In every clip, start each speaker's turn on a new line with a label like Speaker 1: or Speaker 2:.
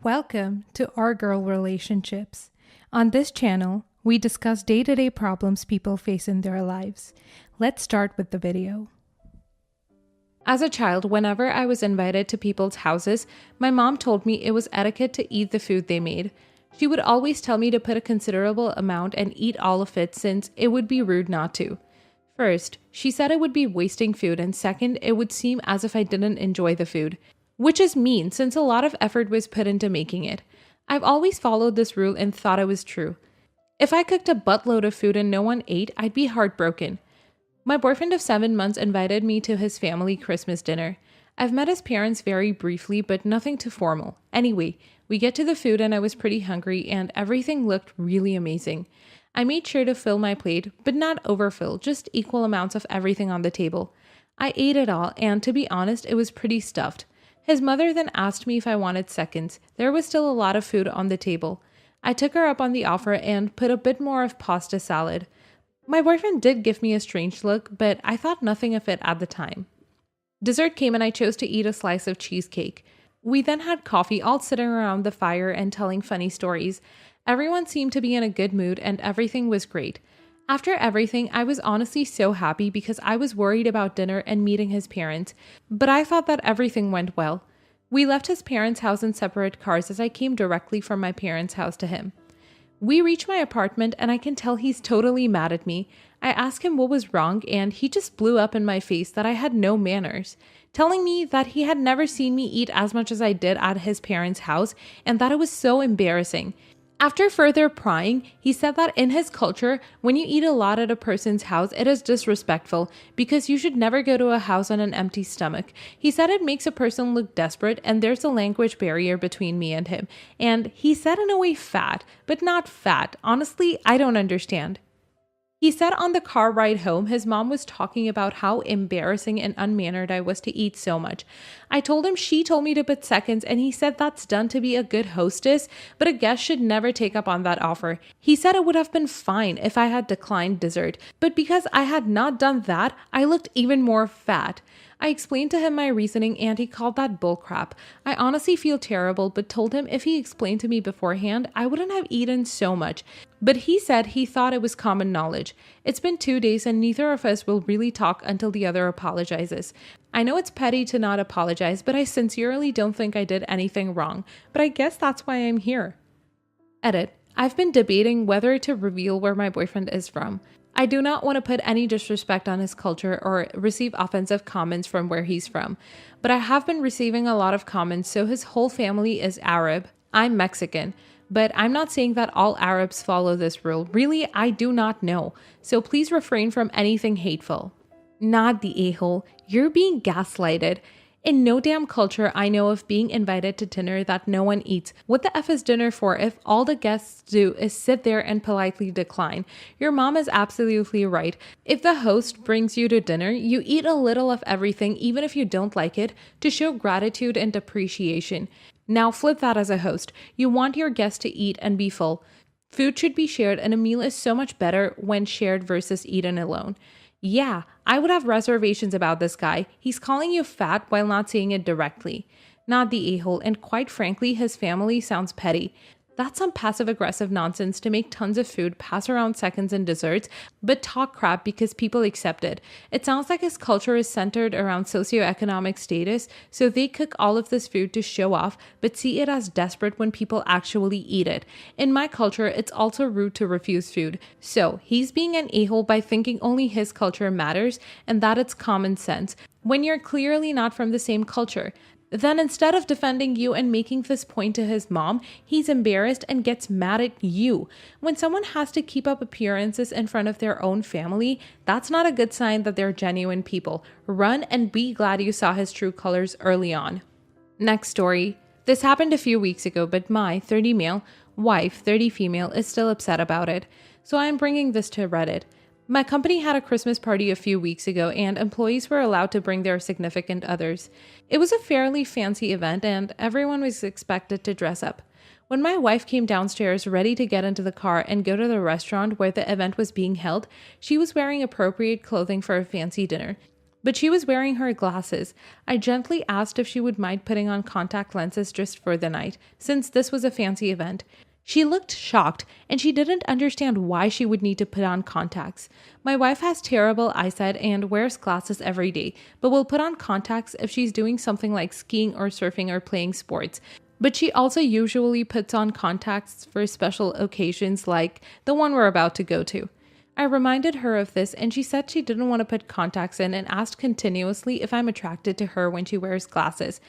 Speaker 1: Welcome to Our Girl Relationships. On this channel, we discuss day-to-day problems people face in their lives. Let's start with the video. As a child, whenever I was invited to people's houses, my mom told me it was etiquette to eat the food they made. She would always tell me to put a considerable amount and eat all of it since it would be rude not to. First, she said it would be wasting food, and second, it would seem as if I didn't enjoy the food. Which is mean since a lot of effort was put into making it. I've always followed this rule and thought it was true. If I cooked a buttload of food and no one ate, I'd be heartbroken. My boyfriend of 7 months invited me to his family Christmas dinner. I've met his parents very briefly, but nothing too formal. Anyway, we get to the food and I was pretty hungry and everything looked really amazing. I made sure to fill my plate, but not overfill, just equal amounts of everything on the table. I ate it all and to be honest, it was pretty stuffed. His mother then asked me if I wanted seconds. There was still a lot of food on the table. I took her up on the offer and put a bit more of pasta salad. My boyfriend did give me a strange look, but I thought nothing of it at the time. Dessert came and I chose to eat a slice of cheesecake. We then had coffee, all sitting around the fire and telling funny stories. Everyone seemed to be in a good mood and everything was great. After everything, I was honestly so happy because I was worried about dinner and meeting his parents, but I thought that everything went well. We left his parents' house in separate cars as I came directly from my parents' house to him. We reached my apartment and I can tell he's totally mad at me. I asked him what was wrong and he just blew up in my face that I had no manners, telling me that he had never seen me eat as much as I did at his parents' house and that it was so embarrassing. After further prying, he said that in his culture, when you eat a lot at a person's house, it is disrespectful because you should never go to a house on an empty stomach. He said it makes a person look desperate and there's a language barrier between me and him. And he said in a way fat, but not fat. Honestly, I don't understand. He said on the car ride home, his mom was talking about how embarrassing and unmannered I was to eat so much. I told him she told me to put seconds and he said that's done to be a good hostess, but a guest should never take up on that offer. He said it would have been fine if I had declined dessert, but because I had not done that, I looked even more fat. I explained to him my reasoning and he called that bullcrap. I honestly feel terrible, but told him if he explained to me beforehand, I wouldn't have eaten so much. But he said he thought it was common knowledge. It's been 2 days and neither of us will really talk until the other apologizes. I know it's petty to not apologize, but I sincerely don't think I did anything wrong. But I guess that's why I'm here. Edit. I've been debating whether to reveal where my boyfriend is from. I do not want to put any disrespect on his culture or receive offensive comments from where he's from, but I have been receiving a lot of comments, so his whole family is Arab. I'm Mexican, but I'm not saying that all Arabs follow this rule. Really, I do not know, so please refrain from anything hateful. Not the a-hole. You're being gaslighted. In no damn culture I know of being invited to dinner that no one eats. What the F is dinner for if all the guests do is sit there and politely decline? Your mom is absolutely right. If the host brings you to dinner, you eat a little of everything even if you don't like it to show gratitude and appreciation. Now flip that as a host. You want your guests to eat and be full. Food should be shared and a meal is so much better when shared versus eaten alone. Yeah, I would have reservations about this guy. He's calling you fat while not saying it directly. Not the a-hole, and quite frankly, his family sounds petty. That's some passive-aggressive nonsense to make tons of food, pass around seconds and desserts, but talk crap because people accept it. It sounds like his culture is centered around socioeconomic status, so they cook all of this food to show off, but see it as desperate when people actually eat it. In my culture, it's also rude to refuse food. So, he's being an a-hole by thinking only his culture matters and that it's common sense, when you're clearly not from the same culture. Then instead of defending you and making this point to his mom, he's embarrassed and gets mad at you. When someone has to keep up appearances in front of their own family, that's not a good sign that they're genuine people. Run and be glad you saw his true colors early on. Next story. This happened a few weeks ago, but my 30 male wife, 30 female, is still upset about it. So I'm bringing this to Reddit. My company had a Christmas party a few weeks ago and employees were allowed to bring their significant others. It was a fairly fancy event and everyone was expected to dress up. When my wife came downstairs ready to get into the car and go to the restaurant where the event was being held, she was wearing appropriate clothing for a fancy dinner. but she was wearing her glasses. I gently asked if she would mind putting on contact lenses just for the night, since this was a fancy event. She looked shocked, and she didn't understand why she would need to put on contacts. My wife has terrible eyesight and wears glasses every day, but will put on contacts if she's doing something like skiing or surfing or playing sports. But she also usually puts on contacts for special occasions like the one we're about to go to. I reminded her of this, and she said she didn't want to put contacts in and asked continuously if I'm attracted to her when she wears glasses.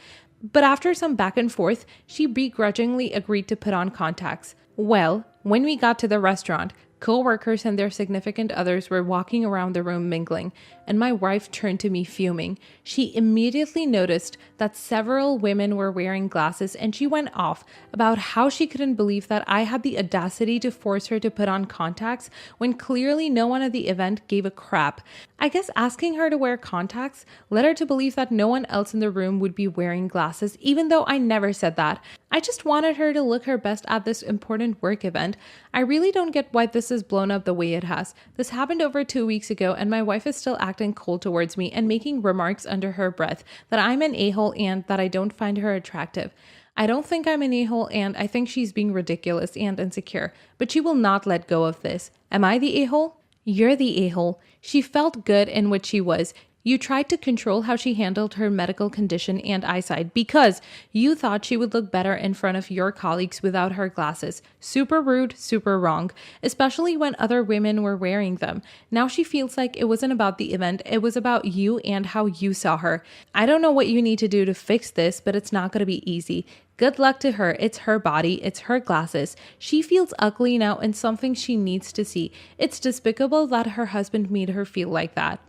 Speaker 1: But after some back and forth, she begrudgingly agreed to put on contacts. Well, when we got to the restaurant, co-workers and their significant others were walking around the room mingling, and my wife turned to me fuming. She immediately noticed that several women were wearing glasses, and she went off about how she couldn't believe that I had the audacity to force her to put on contacts when clearly no one at the event gave a crap. I guess asking her to wear contacts led her to believe that no one else in the room would be wearing glasses, even though I never said that. I just wanted her to look her best at this important work event. I really don't get why this is blown up the way it has. This happened over 2 weeks ago, and my wife is still acting cold towards me and making remarks under her breath that I'm an a-hole and that I don't find her attractive. I don't think I'm an a-hole, and I think she's being ridiculous and insecure, but she will not let go of this. Am I the a-hole? You're the a-hole. She felt good in what she was. You tried to control how she handled her medical condition and eyesight because you thought she would look better in front of your colleagues without her glasses. Super rude, super wrong, especially when other women were wearing them. Now she feels like it wasn't about the event, it was about you and how you saw her. I don't know what you need to do to fix this, but it's not going to be easy. Good luck to her. It's her body. It's her glasses. She feels ugly now and something she needs to see. It's despicable that her husband made her feel like that.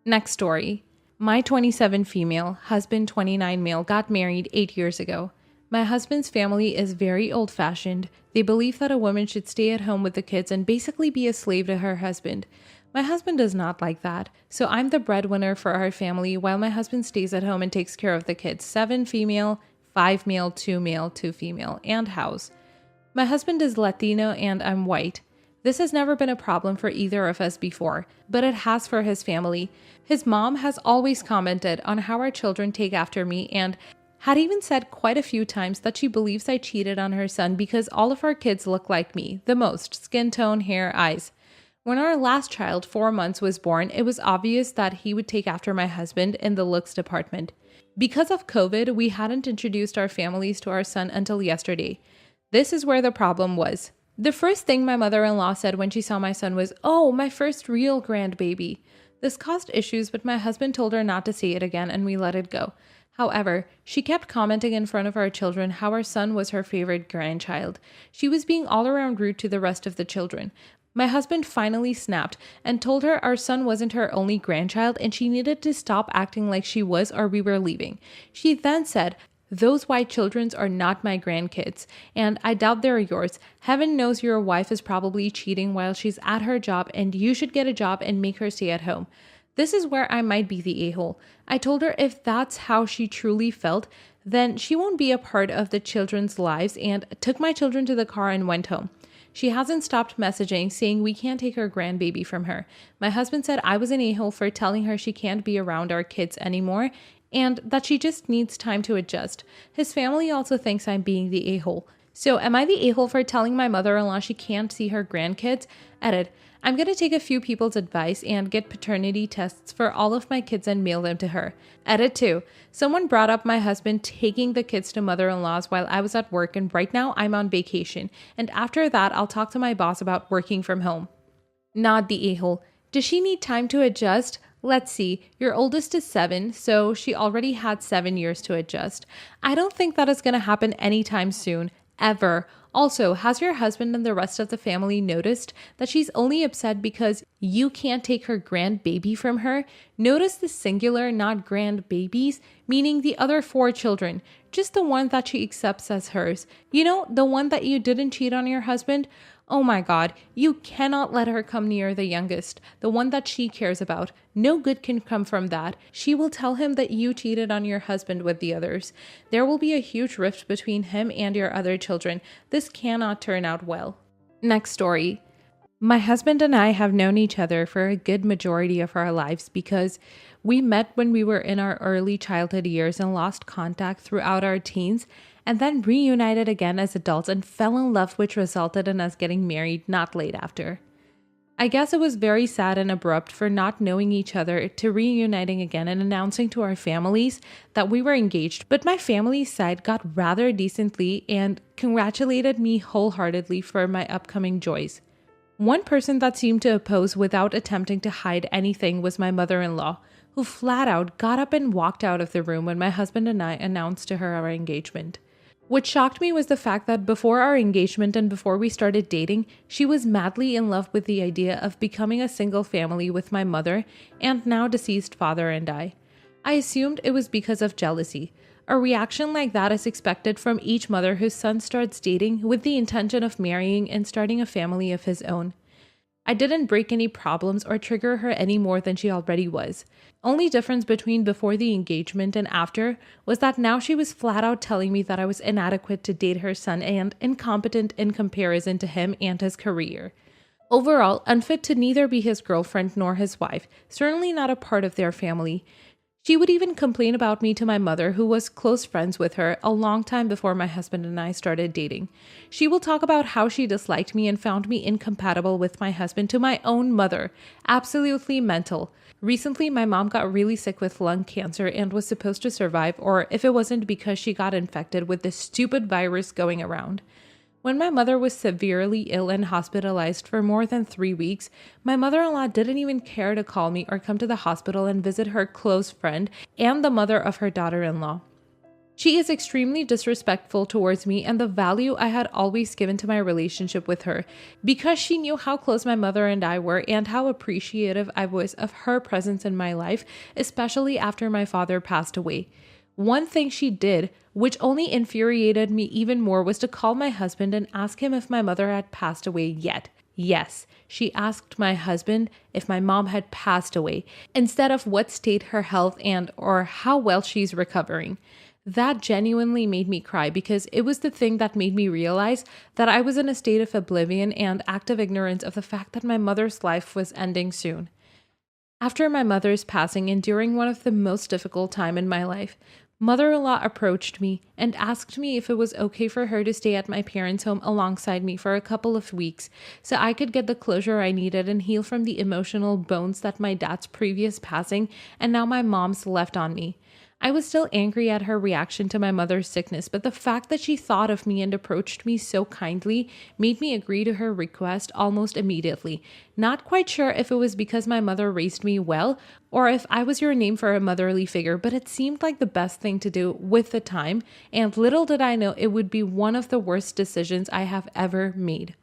Speaker 1: Next story. My 27 female, husband 29 male got married 8 years ago. My husband's family is very old-fashioned. They believe that a woman should stay at home with the kids and basically be a slave to her husband. My husband does not like that, so I'm the breadwinner for our family while my husband stays at home and takes care of the kids. 7 female, 5 male, 2 female, and house. My husband is Latino and I'm white. This has never been a problem for either of us before, but it has for his family. His mom has always commented on how our children take after me and had even said quite a few times that she believes I cheated on her son because all of our kids look like me, the most, skin tone, hair, eyes. When our last child, 4 months, was born, it was obvious that he would take after my husband in the looks department. Because of COVID, we hadn't introduced our families to our son until yesterday. This is where the problem was. The first thing my mother-in-law said when she saw my son was, "Oh, my first real grandbaby." This caused issues, but my husband told her not to say it again and we let it go. However, she kept commenting in front of our children how our son was her favorite grandchild. She was being all around rude to the rest of the children. My husband finally snapped and told her our son wasn't her only grandchild and she needed to stop acting like she was or we were leaving. She then said, "Those white children are not my grandkids, and I doubt they're yours. Heaven knows your wife is probably cheating while she's at her job, and you should get a job and make her stay at home." This is where I might be the a-hole. I told her if that's how she truly felt, then she won't be a part of the children's lives and took my children to the car and went home. She hasn't stopped messaging saying we can't take her grandbaby from her. My husband said I was an a-hole for telling her she can't be around our kids anymore and that she just needs time to adjust. His family also thinks I'm being the a-hole. So am I the a-hole for telling my mother-in-law she can't see her grandkids? Edit. I'm going to take a few people's advice and get paternity tests for all of my kids and mail them to her. Edit 2. Someone brought up my husband taking the kids to mother-in-law's while I was at work and right now I'm on vacation. And after that, I'll talk to my boss about working from home. Not the a-hole. Does she need time to adjust? Let's see, your oldest is 7, so she already had 7 years to adjust. I don't think that is going to happen anytime soon, ever. Also, has your husband and the rest of the family noticed that she's only upset because you can't take her grandbaby from her? Notice the singular, not grandbabies, meaning the other 4 children, just the one that she accepts as hers. You know, the one that you didn't cheat on your husband? Oh my God, you cannot let her come near the youngest, the one that she cares about. No good can come from that. She will tell him that you cheated on your husband with the others. There will be a huge rift between him and your other children. This cannot turn out well. Next story. My husband and I have known each other for a good majority of our lives because we met when we were in our early childhood years and lost contact throughout our teens, and then reunited again as adults and fell in love, which resulted in us getting married not late after. I guess it was very sad and abrupt for not knowing each other to reuniting again and announcing to our families that we were engaged, but my family's side got rather decently and congratulated me wholeheartedly for my upcoming joys. One person that seemed to oppose without attempting to hide anything was my mother-in-law, who flat out got up and walked out of the room when my husband and I announced to her our engagement. What shocked me was the fact that before our engagement and before we started dating, she was madly in love with the idea of becoming a single family with my mother and now deceased father and I. I assumed it was because of jealousy. A reaction like that is expected from each mother whose son starts dating with the intention of marrying and starting a family of his own. I didn't break any problems or trigger her any more than she already was. Only difference between before the engagement and after was that now she was flat out telling me that I was inadequate to date her son and incompetent in comparison to him and his career. Overall, unfit to neither be his girlfriend nor his wife, certainly not a part of their family. She would even complain about me to my mother, who was close friends with her a long time before my husband and I started dating. She will talk about how she disliked me and found me incompatible with my husband to my own mother. Absolutely mental. Recently, my mom got really sick with lung cancer and was supposed to survive, or if it wasn't because she got infected with this stupid virus going around. When my mother was severely ill and hospitalized for more than 3 weeks, my mother-in-law didn't even care to call me or come to the hospital and visit her close friend and the mother of her daughter-in-law. She is extremely disrespectful towards me and the value I had always given to my relationship with her, because she knew how close my mother and I were and how appreciative I was of her presence in my life, especially after my father passed away. One thing she did, which only infuriated me even more, was to call my husband and ask him if my mother had passed away yet. Yes, she asked my husband if my mom had passed away, instead of what state her health and or how well she's recovering. That genuinely made me cry because it was the thing that made me realize that I was in a state of oblivion and active ignorance of the fact that my mother's life was ending soon. After my mother's passing and during one of the most difficult time in my life, mother-in-law approached me and asked me if it was okay for her to stay at my parents' home alongside me for a couple of weeks so I could get the closure I needed and heal from the emotional bones that my dad's previous passing and now my mom's left on me. I was still angry at her reaction to my mother's sickness, but the fact that she thought of me and approached me so kindly made me agree to her request almost immediately. Not quite sure if it was because my mother raised me well or if I was your name for a motherly figure, but it seemed like the best thing to do with the time, and little did I know it would be one of the worst decisions I have ever made.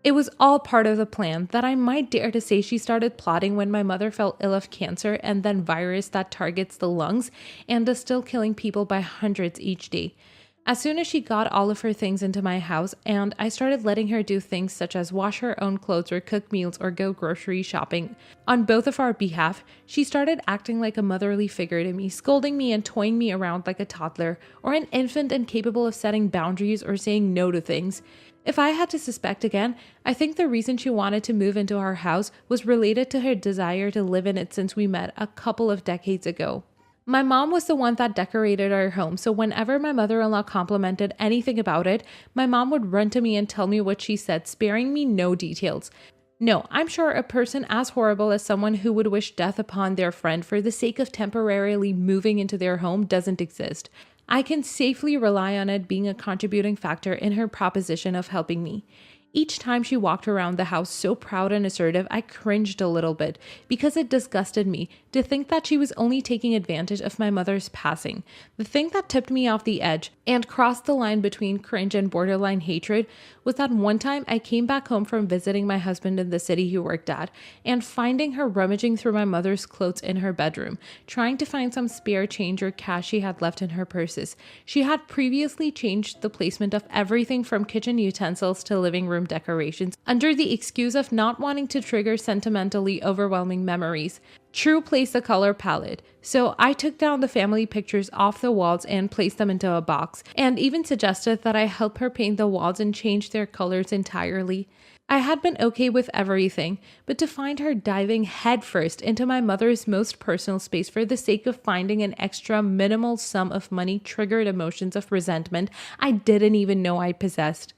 Speaker 1: It was all part of the plan that I might dare to say she started plotting when my mother fell ill of cancer and then virus that targets the lungs and is still killing people by hundreds each day. As soon as she got all of her things into my house and I started letting her do things such as wash her own clothes or cook meals or go grocery shopping on both of our behalf, she started acting like a motherly figure to me, scolding me and toying me around like a toddler or an infant incapable of setting boundaries or saying no to things. If I had to suspect again, I think the reason she wanted to move into our house was related to her desire to live in it since we met a couple of decades ago. My mom was the one that decorated our home, so whenever my mother-in-law complimented anything about it, my mom would run to me and tell me what she said, sparing me no details. No, I'm sure a person as horrible as someone who would wish death upon their friend for the sake of temporarily moving into their home doesn't exist. I can safely rely on it being a contributing factor in her proposition of helping me. Each time she walked around the house so proud and assertive, I cringed a little bit because it disgusted me to think that she was only taking advantage of my mother's passing. The thing that tipped me off the edge and crossed the line between cringe and borderline hatred was that one time I came back home from visiting my husband in the city he worked at and finding her rummaging through my mother's clothes in her bedroom, trying to find some spare change or cash she had left in her purses. She had previously changed the placement of everything from kitchen utensils to living room decorations under the excuse of not wanting to trigger sentimentally overwhelming memories. True placed the color palette, so I took down the family pictures off the walls and placed them into a box, and even suggested that I help her paint the walls and change their colors entirely. I had been okay with everything, but to find her diving headfirst into my mother's most personal space for the sake of finding an extra minimal sum of money triggered emotions of resentment I didn't even know I possessed.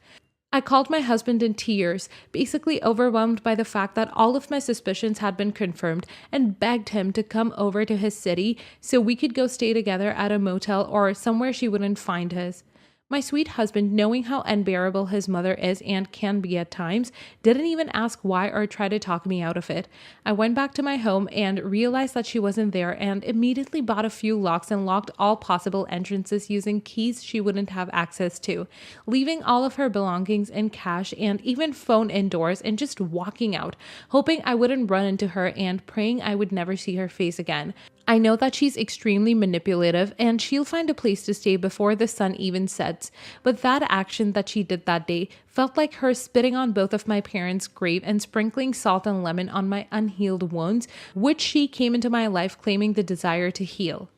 Speaker 1: I called my husband in tears, basically overwhelmed by the fact that all of my suspicions had been confirmed, and begged him to come over to his city so we could go stay together at a motel or somewhere she wouldn't find us. My sweet husband, knowing how unbearable his mother is and can be at times, didn't even ask why or try to talk me out of it. I went back to my home and realized that she wasn't there and immediately bought a few locks and locked all possible entrances using keys she wouldn't have access to, leaving all of her belongings and cash and even phone indoors and just walking out, hoping I wouldn't run into her and praying I would never see her face again. I know that she's extremely manipulative and she'll find a place to stay before the sun even sets, but that action that she did that day felt like her spitting on both of my parents' grave and sprinkling salt and lemon on my unhealed wounds, which she came into my life claiming the desire to heal.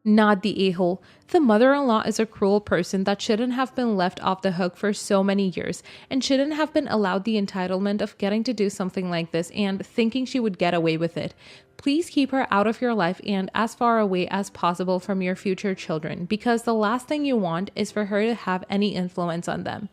Speaker 1: Not the a-hole. The mother-in-law is a cruel person that shouldn't have been left off the hook for so many years and shouldn't have been allowed the entitlement of getting to do something like this and thinking she would get away with it. Please keep her out of your life and as far away as possible from your future children, because the last thing you want is for her to have any influence on them.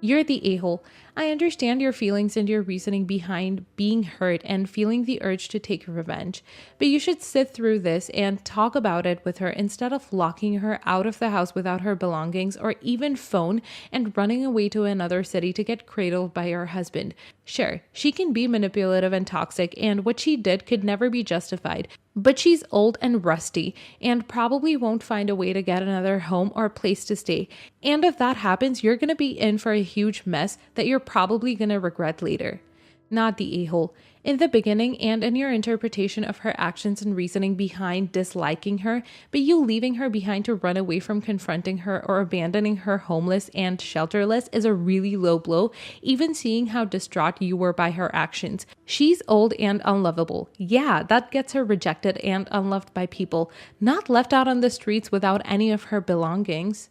Speaker 1: You're the a-hole. I understand your feelings and your reasoning behind being hurt and feeling the urge to take revenge, but you should sit through this and talk about it with her instead of locking her out of the house without her belongings or even phone and running away to another city to get cradled by her husband. Sure, she can be manipulative and toxic, and what she did could never be justified, but she's old and rusty and probably won't find a way to get another home or place to stay. And if that happens, you're going to be in for a huge mess that you're probably going to regret later. Not the a-hole. In the beginning and in your interpretation of her actions and reasoning behind disliking her, but you leaving her behind to run away from confronting her or abandoning her homeless and shelterless is a really low blow, even seeing how distraught you were by her actions. She's old and unlovable. Yeah, that gets her rejected and unloved by people, not left out on the streets without any of her belongings.